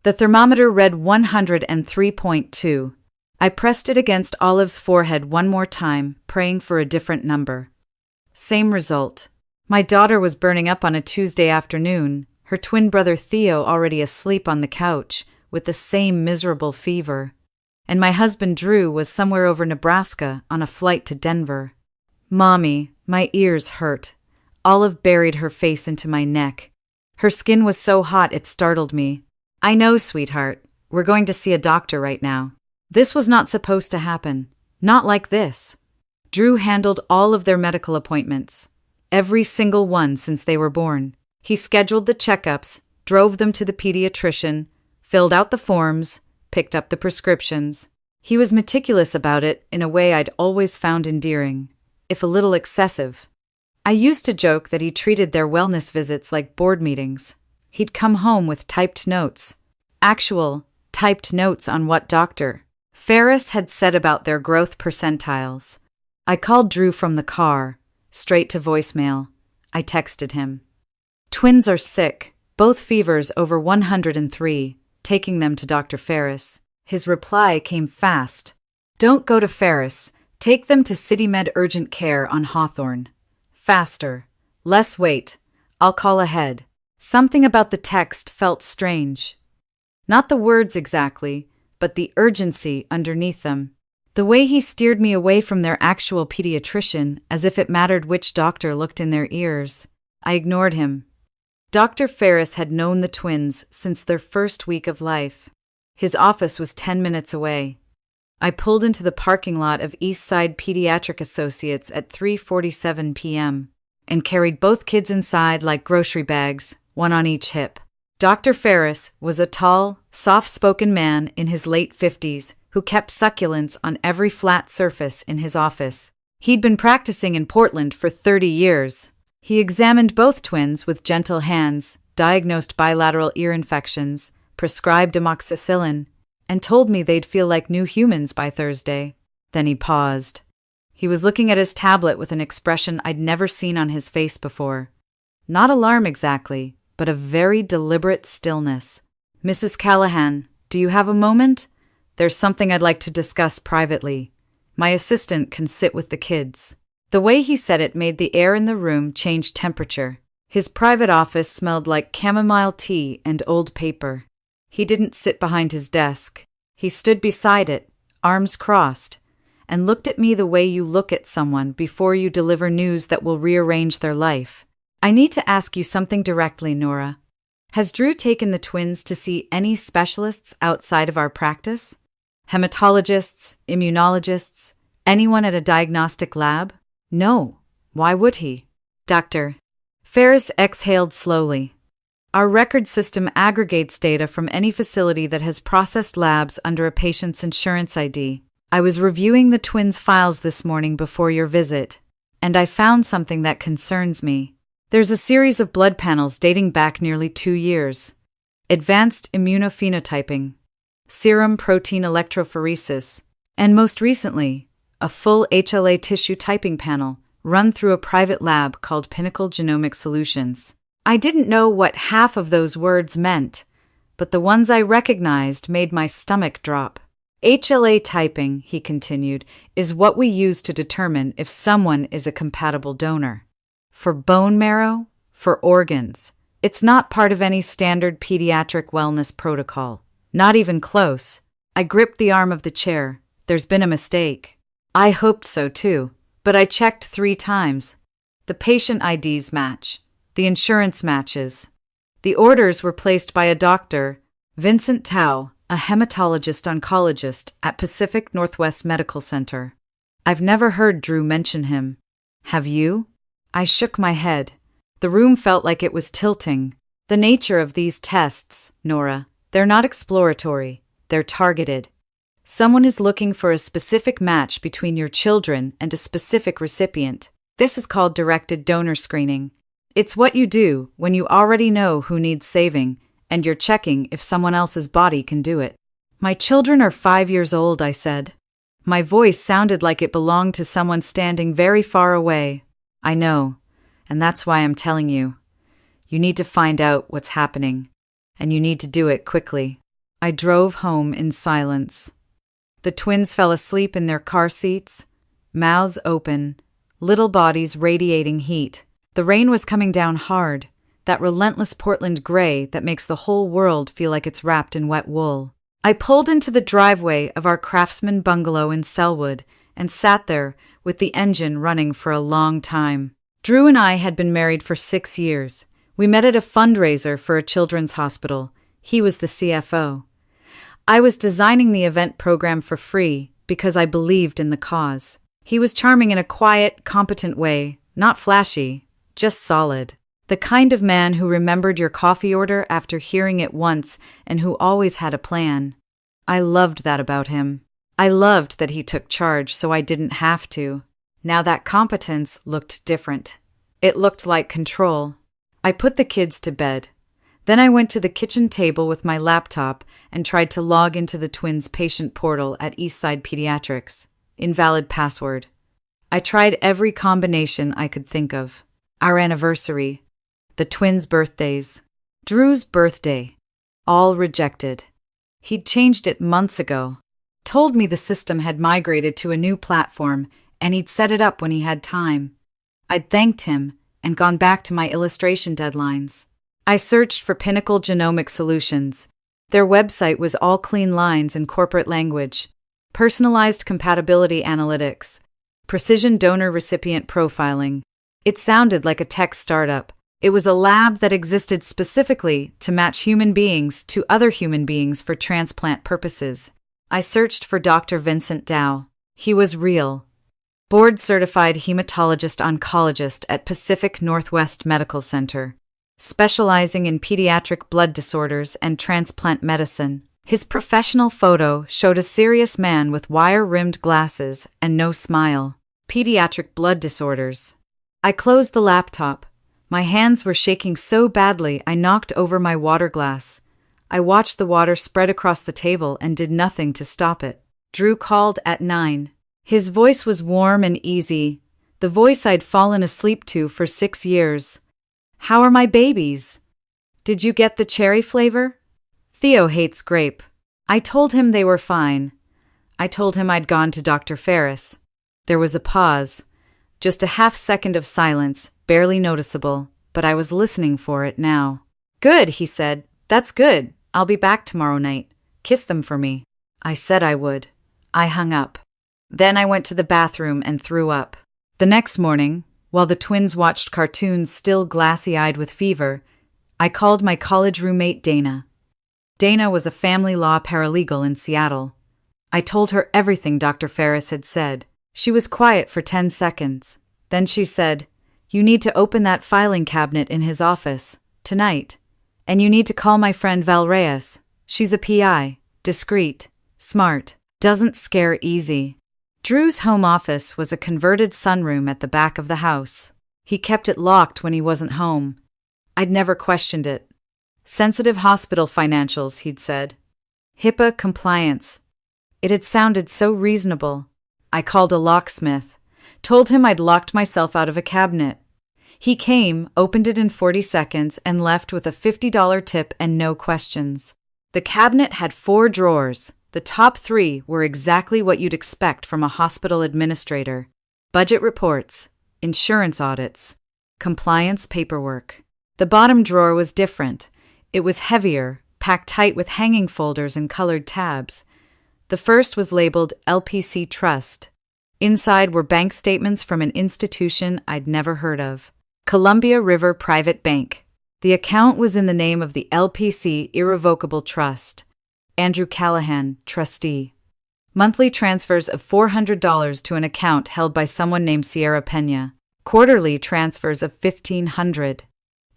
The thermometer read 103.2. I pressed it against Olive's forehead one more time, praying for a different number. Same result. My daughter was burning up on a Tuesday afternoon, her twin brother Theo already asleep on the couch, with the same miserable fever. And my husband Drew was somewhere over Nebraska on a flight to Denver. Mommy, my ears hurt. Olive buried her face into my neck. Her skin was so hot it startled me. I know, sweetheart. We're going to see a doctor right now. This was not supposed to happen. Not like this. Drew handled all of their medical appointments. Every single one since they were born. He scheduled the checkups, drove them to the pediatrician, filled out the forms, picked up the prescriptions. He was meticulous about it in a way I'd always found endearing, if a little excessive. I used to joke that he treated their wellness visits like board meetings. He'd come home with typed notes. Actual, typed notes on what Dr. Ferris had said about their growth percentiles. I called Drew from the car, straight to voicemail. I texted him. Twins are sick, both fevers over 103, taking them to Dr. Ferris. His reply came fast. Don't go to Ferris, take them to CityMed Urgent Care on Hawthorne. Faster. Less wait. I'll call ahead. Something about the text felt strange. Not the words exactly, but the urgency underneath them. The way he steered me away from their actual pediatrician, as if it mattered which doctor looked in their ears. I ignored him. Dr. Ferris had known the twins since their first week of life. His office was 10 minutes away. I pulled into the parking lot of Eastside Pediatric Associates at 3:47 p.m. and carried both kids inside like grocery bags, one on each hip. Dr. Ferris was a tall, soft-spoken man in his late 50s who kept succulents on every flat surface in his office. He'd been practicing in Portland for 30 years. He examined both twins with gentle hands, diagnosed bilateral ear infections, prescribed amoxicillin, and told me they'd feel like new humans by Thursday. Then he paused. He was looking at his tablet with an expression I'd never seen on his face before. Not alarm exactly, but a very deliberate stillness. Mrs. Callahan, do you have a moment? There's something I'd like to discuss privately. My assistant can sit with the kids. The way he said it made the air in the room change temperature. His private office smelled like chamomile tea and old paper. He didn't sit behind his desk. He stood beside it, arms crossed, and looked at me the way you look at someone before you deliver news that will rearrange their life. I need to ask you something directly, Nora. Has Drew taken the twins to see any specialists outside of our practice? Hematologists, immunologists, anyone at a diagnostic lab? No. Why would he? Dr. Ferris exhaled slowly. Our record system aggregates data from any facility that has processed labs under a patient's insurance ID. I was reviewing the twins' files this morning before your visit, and I found something that concerns me. There's a series of blood panels dating back nearly 2 years. Advanced immunophenotyping, serum protein electrophoresis, and most recently, a full HLA tissue typing panel run through a private lab called Pinnacle Genomic Solutions. I didn't know what half of those words meant, but the ones I recognized made my stomach drop. HLA typing, he continued, is what we use to determine if someone is a compatible donor. For bone marrow, for organs. It's not part of any standard pediatric wellness protocol. Not even close. I gripped the arm of the chair. There's been a mistake. I hoped so too, but I checked 3 times. The patient IDs match. The insurance matches. The orders were placed by a doctor, Vincent Tao, a hematologist-oncologist at Pacific Northwest Medical Center. I've never heard Drew mention him. Have you? I shook my head. The room felt like it was tilting. The nature of these tests, Nora, they're not exploratory, they're targeted. Someone is looking for a specific match between your children and a specific recipient. This is called directed donor screening. It's what you do when you already know who needs saving, and you're checking if someone else's body can do it. My children are 5 years old, I said. My voice sounded like it belonged to someone standing very far away. I know, and that's why I'm telling you. You need to find out what's happening, and you need to do it quickly. I drove home in silence. The twins fell asleep in their car seats, mouths open, little bodies radiating heat. The rain was coming down hard, that relentless Portland gray that makes the whole world feel like it's wrapped in wet wool. I pulled into the driveway of our craftsman bungalow in Selwood and sat there with the engine running for a long time. Drew and I had been married for 6 years. We met at a fundraiser for a children's hospital. He was the CFO. I was designing the event program for free because I believed in the cause. He was charming in a quiet, competent way, not flashy, just solid. The kind of man who remembered your coffee order after hearing it once and who always had a plan. I loved that about him. I loved that he took charge so I didn't have to. Now that competence looked different. It looked like control. I put the kids to bed. Then I went to the kitchen table with my laptop and tried to log into the twins' patient portal at Eastside Pediatrics. Invalid password. I tried every combination I could think of. Our anniversary. The twins' birthdays. Drew's birthday. All rejected. He'd changed it months ago. Told me the system had migrated to a new platform and he'd set it up when he had time. I'd thanked him and gone back to my illustration deadlines. I searched for Pinnacle Genomic Solutions. Their website was all clean lines and corporate language. Personalized compatibility analytics. Precision donor recipient profiling. It sounded like a tech startup. It was a lab that existed specifically to match human beings to other human beings for transplant purposes. I searched for Dr. Vincent Dow. He was real. Board-certified hematologist-oncologist at Pacific Northwest Medical Center, specializing in pediatric blood disorders and transplant medicine. His professional photo showed a serious man with wire-rimmed glasses and no smile. Pediatric blood disorders. I closed the laptop. My hands were shaking so badly I knocked over my water glass. I watched the water spread across the table and did nothing to stop it. Drew called at 9. His voice was warm and easy, the voice I'd fallen asleep to for 6 years. How are my babies? Did you get the cherry flavor? Theo hates grape. I told him they were fine. I told him I'd gone to Dr. Ferris. There was a pause, just a half-second of silence, barely noticeable, but I was listening for it now. Good, he said. That's good. I'll be back tomorrow night. Kiss them for me. I said I would. I hung up. Then I went to the bathroom and threw up. The next morning, while the twins watched cartoons still glassy-eyed with fever, I called my college roommate Dana. Dana was a family law paralegal in Seattle. I told her everything Dr. Ferris had said. She was quiet for 10 seconds. Then she said, "You need to open that filing cabinet in his office, tonight. And you need to call my friend Val Reyes. She's a PI, discreet, smart, doesn't scare easy." Drew's home office was a converted sunroom at the back of the house. He kept it locked when he wasn't home. I'd never questioned it. Sensitive hospital financials, he'd said. HIPAA compliance. It had sounded so reasonable. I called a locksmith, told him I'd locked myself out of a cabinet. He came, opened it in 40 seconds, and left with a $50 tip and no questions. The cabinet had 4 drawers. The top 3 were exactly what you'd expect from a hospital administrator. Budget reports, insurance audits, compliance paperwork. The bottom drawer was different. It was heavier, packed tight with hanging folders and colored tabs. The first was labeled LPC Trust. Inside were bank statements from an institution I'd never heard of. Columbia River Private Bank. The account was in the name of the LPC Irrevocable Trust. Andrew Callahan, trustee. Monthly transfers of $400 to an account held by someone named Sierra Pena. Quarterly transfers of $1,500.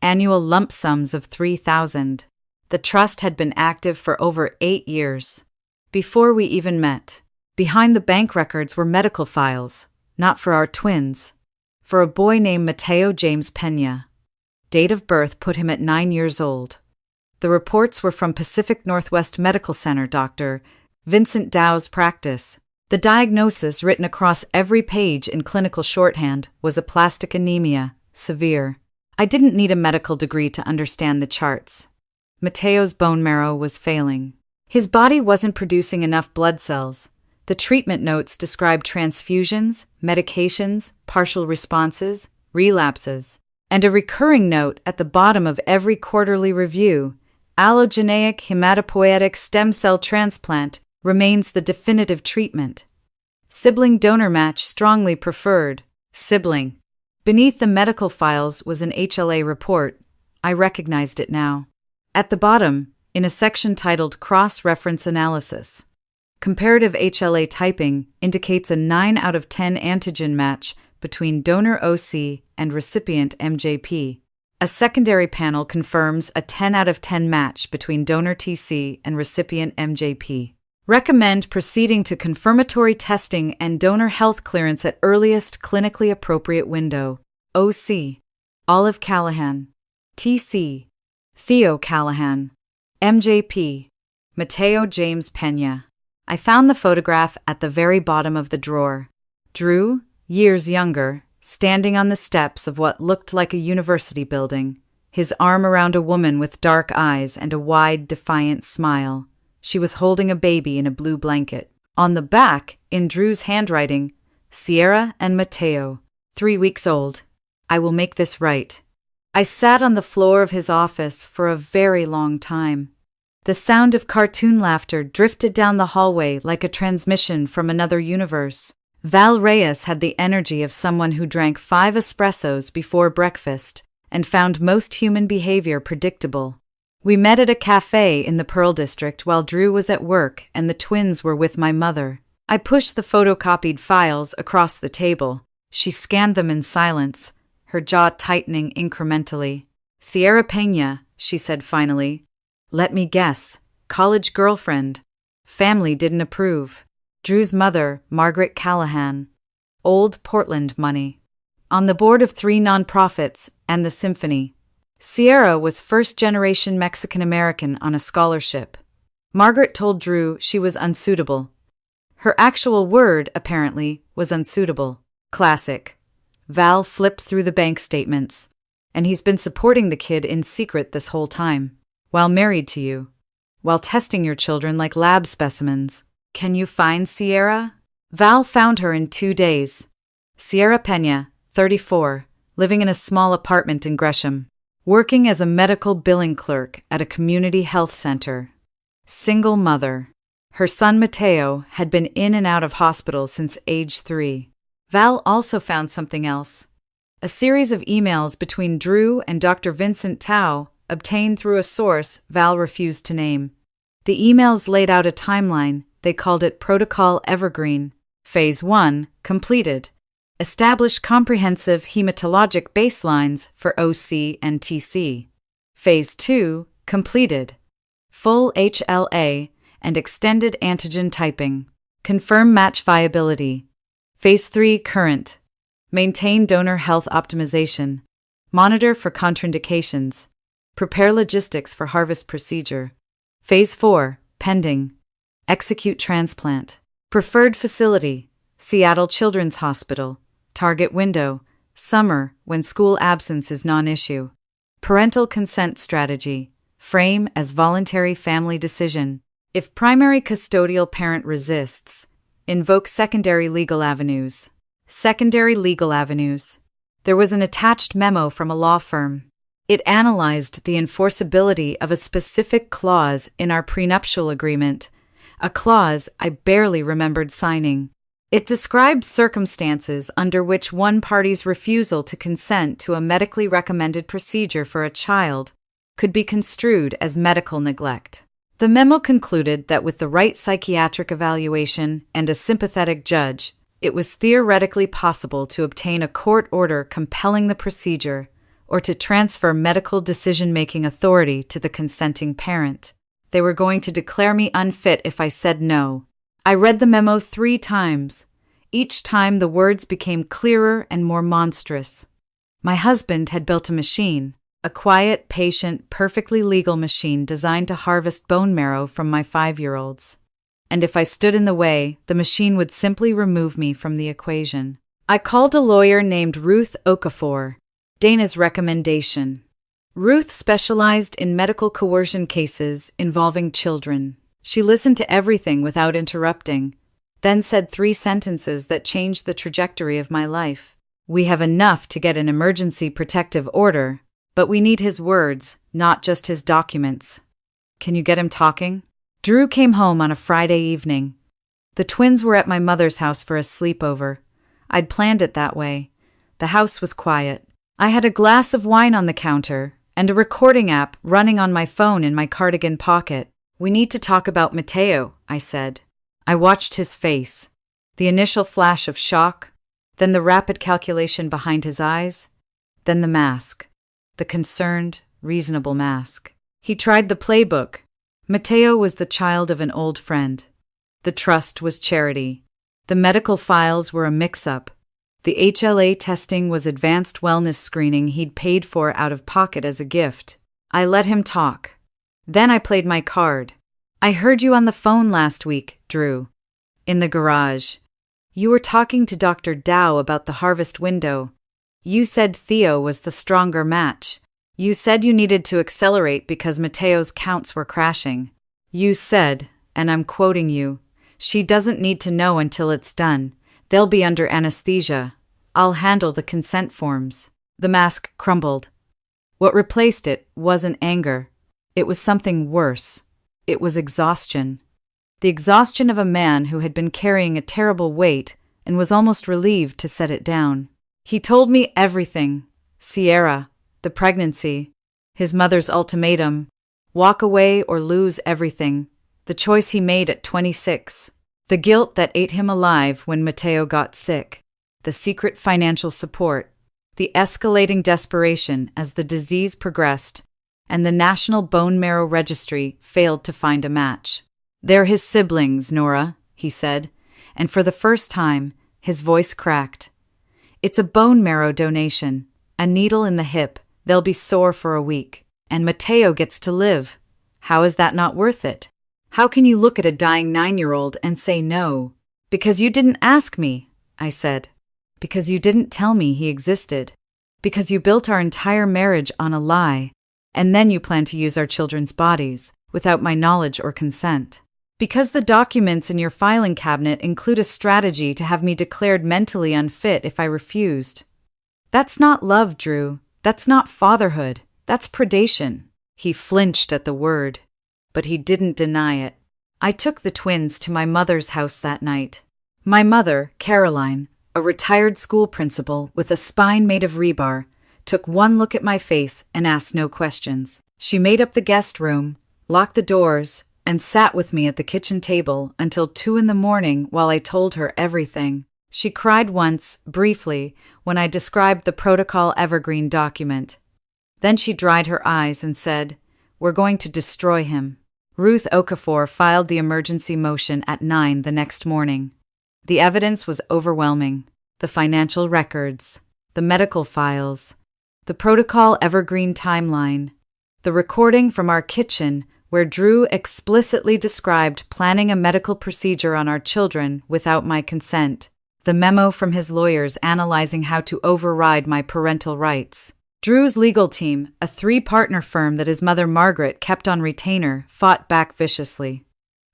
Annual lump sums of $3,000. The trust had been active for over 8 years. Before we even met. Behind the bank records were medical files, not for our twins. For a boy named Mateo James Pena. Date of birth put him at 9 years old. The reports were from Pacific Northwest Medical Center Dr. Vincent Dow's practice. The diagnosis written across every page in clinical shorthand was aplastic anemia, severe. I didn't need a medical degree to understand the charts. Mateo's bone marrow was failing. His body wasn't producing enough blood cells. The treatment notes described transfusions, medications, partial responses, relapses, and a recurring note at the bottom of every quarterly review: allogeneic hematopoietic stem cell transplant remains the definitive treatment. Sibling donor match strongly preferred. Sibling. Beneath the medical files was an HLA report. I recognized it now. At the bottom, in a section titled Cross-Reference Analysis, comparative HLA typing indicates a 9 out of 10 antigen match between donor OC and recipient MJP. A secondary panel confirms a 10 out of 10 match between donor TC and recipient MJP. Recommend proceeding to confirmatory testing and donor health clearance at earliest clinically appropriate window. OC. Olive Callahan. TC. Theo Callahan. MJP. Mateo James Pena. I found the photograph at the very bottom of the drawer. Drew, years younger, standing on the steps of what looked like a university building, his arm around a woman with dark eyes and a wide, defiant smile. She was holding a baby in a blue blanket. On the back, in Drew's handwriting, Sierra and Mateo, 3 weeks old. I will make this right. I sat on the floor of his office for a very long time. The sound of cartoon laughter drifted down the hallway like a transmission from another universe. Val Reyes had the energy of someone who drank 5 espressos before breakfast and found most human behavior predictable. We met at a cafe in the Pearl District while Drew was at work and the twins were with my mother. I pushed the photocopied files across the table. She scanned them in silence, her jaw tightening incrementally. Sierra Pena, she said finally. Let me guess. College girlfriend. Family didn't approve. Drew's mother, Margaret Callahan. Old Portland money. On the board of 3 nonprofits and the symphony. Sierra was first-generation Mexican-American on a scholarship. Margaret told Drew she was unsuitable. Her actual word, apparently, was unsuitable. Classic. Val flipped through the bank statements. And he's been supporting the kid in secret this whole time. While married to you. While testing your children like lab specimens. Can you find Sierra? Val found her in 2 days. Sierra Pena, 34, living in a small apartment in Gresham. Working as a medical billing clerk at a community health center. Single mother. Her son Mateo had been in and out of hospital since age 3. Val also found something else. A series of emails between Drew and Dr. Vincent Tao, obtained through a source Val refused to name. The emails laid out a timeline. They called it Protocol Evergreen. Phase 1, completed. Establish comprehensive hematologic baselines for OC and TC. Phase 2, completed. Full HLA and extended antigen typing. Confirm match viability. Phase 3, current. Maintain donor health optimization. Monitor for contraindications. Prepare logistics for harvest procedure. Phase 4, pending. Execute transplant. Preferred facility, Seattle Children's Hospital. Target window, summer, when school absence is non-issue. Parental consent strategy, frame as voluntary family decision. If primary custodial parent resists, invoke secondary legal avenues. Secondary legal avenues. There was an attached memo from a law firm. It analyzed the enforceability of a specific clause in our prenuptial agreement, a clause I barely remembered signing. It described circumstances under which one party's refusal to consent to a medically recommended procedure for a child could be construed as medical neglect. The memo concluded that with the right psychiatric evaluation and a sympathetic judge, it was theoretically possible to obtain a court order compelling the procedure or to transfer medical decision-making authority to the consenting parent. They were going to declare me unfit if I said no. I read the memo 3 times. Each time the words became clearer and more monstrous. My husband had built a machine, a quiet, patient, perfectly legal machine designed to harvest bone marrow from my 5-year-olds. And if I stood in the way, the machine would simply remove me from the equation. I called a lawyer named Ruth Okafor, Dana's recommendation. Ruth specialized in medical coercion cases involving children. She listened to everything without interrupting, then said 3 sentences that changed the trajectory of my life. "We have enough to get an emergency protective order, but we need his words, not just his documents. Can you get him talking?" Drew came home on a Friday evening. The twins were at my mother's house for a sleepover. I'd planned it that way. The house was quiet. I had a glass of wine on the counter and a recording app running on my phone in my cardigan pocket. "We need to talk about Mateo," I said. I watched his face. The initial flash of shock, then the rapid calculation behind his eyes, then the mask. The concerned, reasonable mask. He tried the playbook. Mateo was the child of an old friend. The trust was charity. The medical files were a mix-up. The HLA testing was advanced wellness screening he'd paid for out of pocket as a gift. I let him talk. Then I played my card. "I heard you on the phone last week, Drew. In the garage. You were talking to Dr. Dow about the harvest window. You said Theo was the stronger match. You said you needed to accelerate because Mateo's counts were crashing. You said, and I'm quoting you, 'She doesn't need to know until it's done. They'll be under anesthesia. I'll handle the consent forms.'" The mask crumbled. What replaced it wasn't anger. It was something worse. It was exhaustion. The exhaustion of a man who had been carrying a terrible weight and was almost relieved to set it down. He told me everything. Sierra, the pregnancy, his mother's ultimatum, walk away or lose everything, the choice he made at 26, the guilt that ate him alive when Mateo got sick, the secret financial support, the escalating desperation as the disease progressed, and the National Bone Marrow Registry failed to find a match. "They're his siblings, Nora," he said, and for the first time, his voice cracked. "It's a bone marrow donation, a needle in the hip. They'll be sore for a week, and Mateo gets to live. How is that not worth it? How can you look at a dying 9-year-old and say no?" "Because you didn't ask me," I said. "Because you didn't tell me he existed. Because you built our entire marriage on a lie, and then you plan to use our children's bodies, without my knowledge or consent. Because the documents in your filing cabinet include a strategy to have me declared mentally unfit if I refused. That's not love, Drew. That's not fatherhood. That's predation." He flinched at the word, but he didn't deny it. I took the twins to my mother's house that night. My mother, Caroline, a retired school principal with a spine made of rebar, took one look at my face and asked no questions. She made up the guest room, locked the doors, and sat with me at the kitchen table until 2 a.m. while I told her everything. She cried once, briefly, when I described the Protocol Evergreen document. Then she dried her eyes and said, "We're going to destroy him." Ruth Okafor filed the emergency motion at 9 the next morning. The evidence was overwhelming. The financial records, the medical files, the Protocol Evergreen timeline, the recording from our kitchen where Drew explicitly described planning a medical procedure on our children without my consent, the memo from his lawyers analyzing how to override my parental rights. Drew's legal team, a 3-partner firm that his mother Margaret kept on retainer, fought back viciously.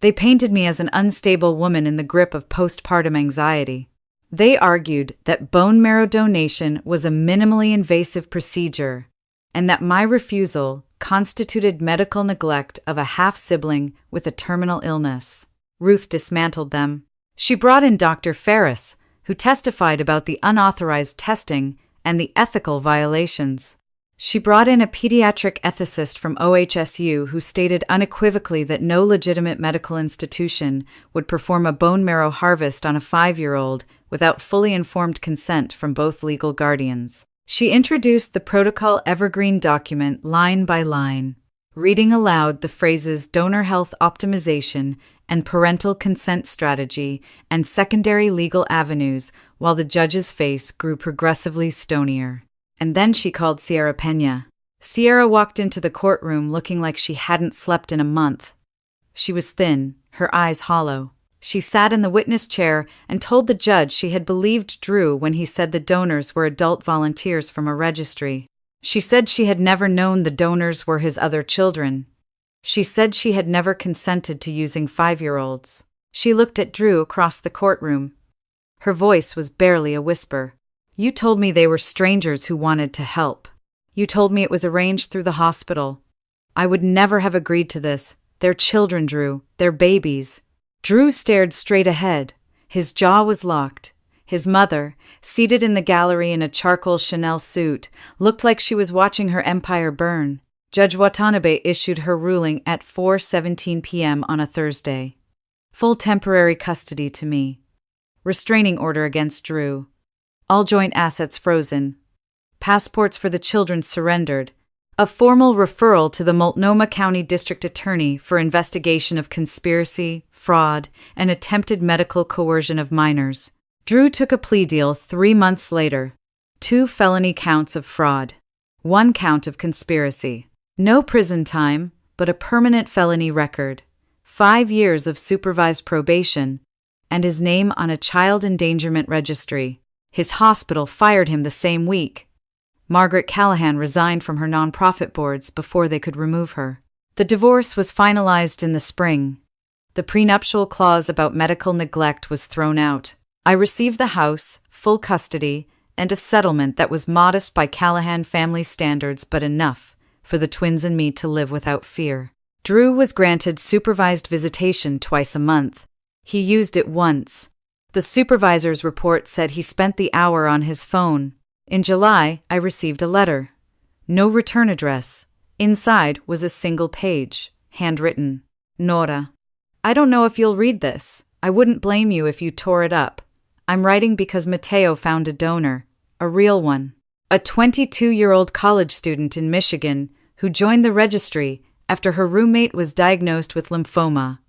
They painted me as an unstable woman in the grip of postpartum anxiety. They argued that bone marrow donation was a minimally invasive procedure, and that my refusal constituted medical neglect of a half-sibling with a terminal illness. Ruth dismantled them. She brought in Dr. Ferris, who testified about the unauthorized testing and the ethical violations. She brought in a pediatric ethicist from OHSU who stated unequivocally that no legitimate medical institution would perform a bone marrow harvest on a 5-year-old without fully informed consent from both legal guardians. She introduced the Protocol Evergreen document line by line, reading aloud the phrases donor health optimization and parental consent strategy and secondary legal avenues while the judge's face grew progressively stonier. And then she called Sierra Peña. Sierra walked into the courtroom looking like she hadn't slept in a month. She was thin, her eyes hollow. She sat in the witness chair and told the judge she had believed Drew when he said the donors were adult volunteers from a registry. She said she had never known the donors were his other children. She said she had never consented to using 5-year-olds. She looked at Drew across the courtroom. Her voice was barely a whisper. You told me they were strangers who wanted to help. You told me it was arranged through the hospital. I would never have agreed to this. They're children, Drew. They're babies. Drew stared straight ahead. His jaw was locked. His mother, seated in the gallery in a charcoal Chanel suit, looked like she was watching her empire burn. Judge Watanabe issued her ruling at 4:17 p.m. on a Thursday. Full temporary custody to me. Restraining order against Drew. All joint assets frozen. Passports for the children surrendered. A formal referral to the Multnomah County District Attorney for investigation of conspiracy, fraud, and attempted medical coercion of minors. Drew took a plea deal 3 months later. 2 felony counts of fraud. 1 count of conspiracy. No prison time, but a permanent felony record. 5 years of supervised probation, and his name on a child endangerment registry. His hospital fired him the same week. Margaret Callahan resigned from her nonprofit boards before they could remove her. The divorce was finalized in the spring. The prenuptial clause about medical neglect was thrown out. I received the house, full custody, and a settlement that was modest by Callahan family standards but enough for the twins and me to live without fear. Drew was granted supervised visitation twice a month. He used it once. The supervisor's report said he spent the hour on his phone. In July, I received a letter. No return address. Inside was a single page, handwritten. Nora. I don't know if you'll read this. I wouldn't blame you if you tore it up. I'm writing because Mateo found a donor. A real one. A 22-year-old college student in Michigan who joined the registry after her roommate was diagnosed with lymphoma.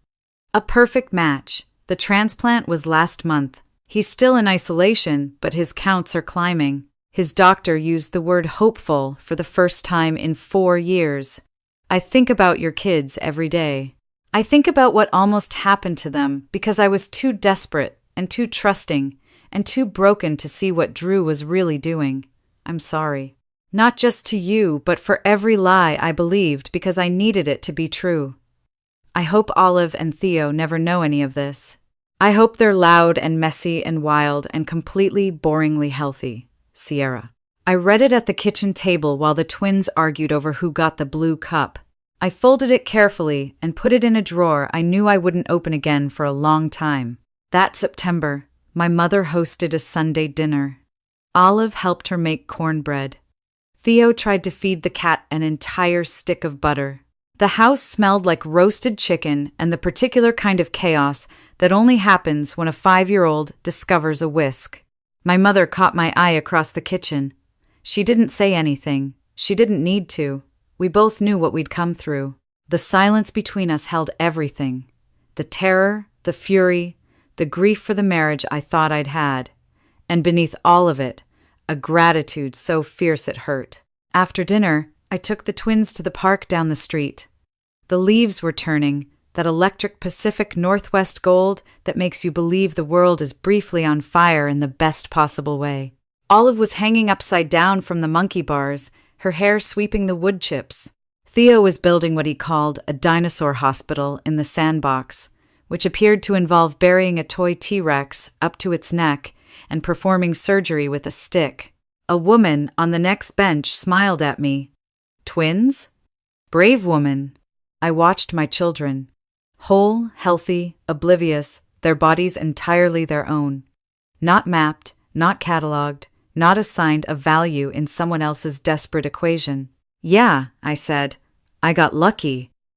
A perfect match. The transplant was last month. He's still in isolation, but his counts are climbing. His doctor used the word hopeful for the first time in 4 years. I think about your kids every day. I think about what almost happened to them because I was too desperate and too trusting and too broken to see what Drew was really doing. I'm sorry. Not just to you, but for every lie I believed because I needed it to be true. I hope Olive and Theo never know any of this. I hope they're loud and messy and wild and completely boringly healthy. Sierra. I read it at the kitchen table while the twins argued over who got the blue cup. I folded it carefully and put it in a drawer I knew I wouldn't open again for a long time. That September, my mother hosted a Sunday dinner. Olive helped her make cornbread. Theo tried to feed the cat an entire stick of butter. The house smelled like roasted chicken and the particular kind of chaos that only happens when a 5-year-old discovers a whisk. My mother caught my eye across the kitchen. She didn't say anything. She didn't need to. We both knew what we'd come through. The silence between us held everything. The terror, the fury, the grief for the marriage I thought I'd had. And beneath all of it, a gratitude so fierce it hurt. After dinner, I took the twins to the park down the street. The leaves were turning, that electric Pacific Northwest gold that makes you believe the world is briefly on fire in the best possible way. Olive was hanging upside down from the monkey bars, her hair sweeping the wood chips. Theo was building what he called a dinosaur hospital in the sandbox, which appeared to involve burying a toy T-Rex up to its neck and performing surgery with a stick. A woman on the next bench smiled at me. Twins? Brave woman. I watched my children. Whole, healthy, oblivious, their bodies entirely their own. Not mapped, not cataloged, not assigned a value in someone else's desperate equation. Yeah, I said. I got lucky.